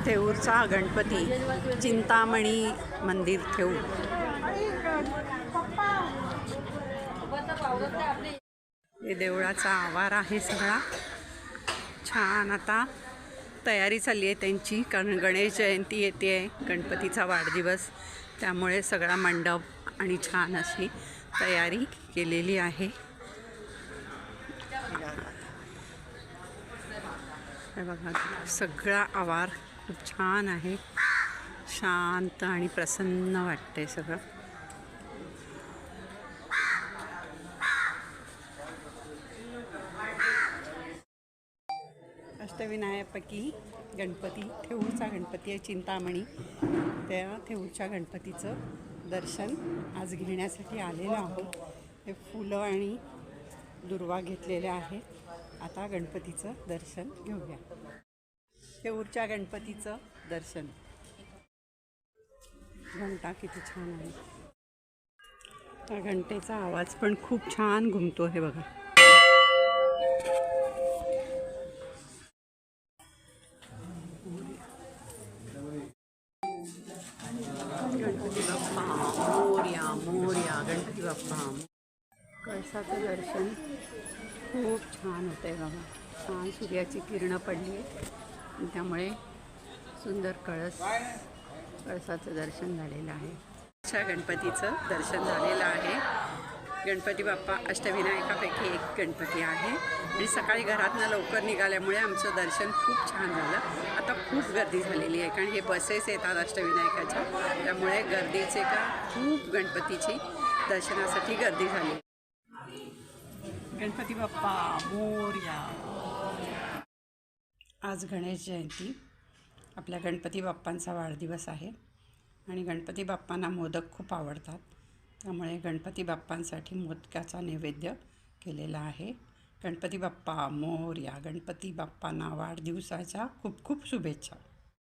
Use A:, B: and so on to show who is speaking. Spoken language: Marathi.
A: थेऊरचा गणपती चिंतामणी मंदिर थेऊर। हे देवळाचा आवार आहे सगळा छान। आता तयारी चालली आहे त्यांची, कारण गणेश जयंती येते आहे, गणपतीचा वाढदिवस, त्यामुळे सगळा मंडप आणि छान अशी तयारी केलेली आहे। हे बघा सगळा आवार खूप छान आहे, शांत आणि प्रसन्न वाटते सगळं। अष्टविनायकापैकी गणपती थेऊरचा गणपती आहे चिंतामणी, त्या थेऊरच्या गणपतीचं दर्शन आज घेण्यासाठी आलेलो आहोत। हे फुलं आणि दुर्वा घेतलेले आहेत। आता गणपतीचं दर्शन घेऊया। थेऊरच्या गणपतीचं दर्शन। घंटा किती छान आहे, त्या घंटेचा आवाज पण खूप छान घुमतो आहे बघा। गणपती बाप्पा मोरया मोरया, गणपती बाप्पा। कळसाचं दर्शन खूप छान होतं आहे बघा, छान सूर्याची किरणं पडली आहे, त्यामुळे सुंदर कळसाचं दर्शन झालेलं आहे। अशा गणपतीचं दर्शन झालेलं आहे। गणपती बाप्पा अष्टविनायकापैकी एक गणपती आहे आणि सकाळी घरातनं लवकर निघाल्यामुळे आमचं दर्शन खूप छान झालं। आता खूप गर्दी झालेली आहे, कारण हे बसेस येतात अष्टविनायकाच्या, त्यामुळे गर्दीचे का खूप गणपतीची दर्शनासाठी गर्दी झाली। गणपती बाप्पा मोरया। आज गणेश जयंती, आपल्या गणपती बाप्पांचा वाढदिवस आहे आणि गणपती बाप्पांना मोदक खूप आवडतात, त्यामुळे गणपती बाप्पांसाठी मोदकाचा नैवेद्य केलेला आहे। गणपती बाप्पा मोरया, गणपती बाप्पांना वाढदिवसाच्या खूप खूप शुभेच्छा।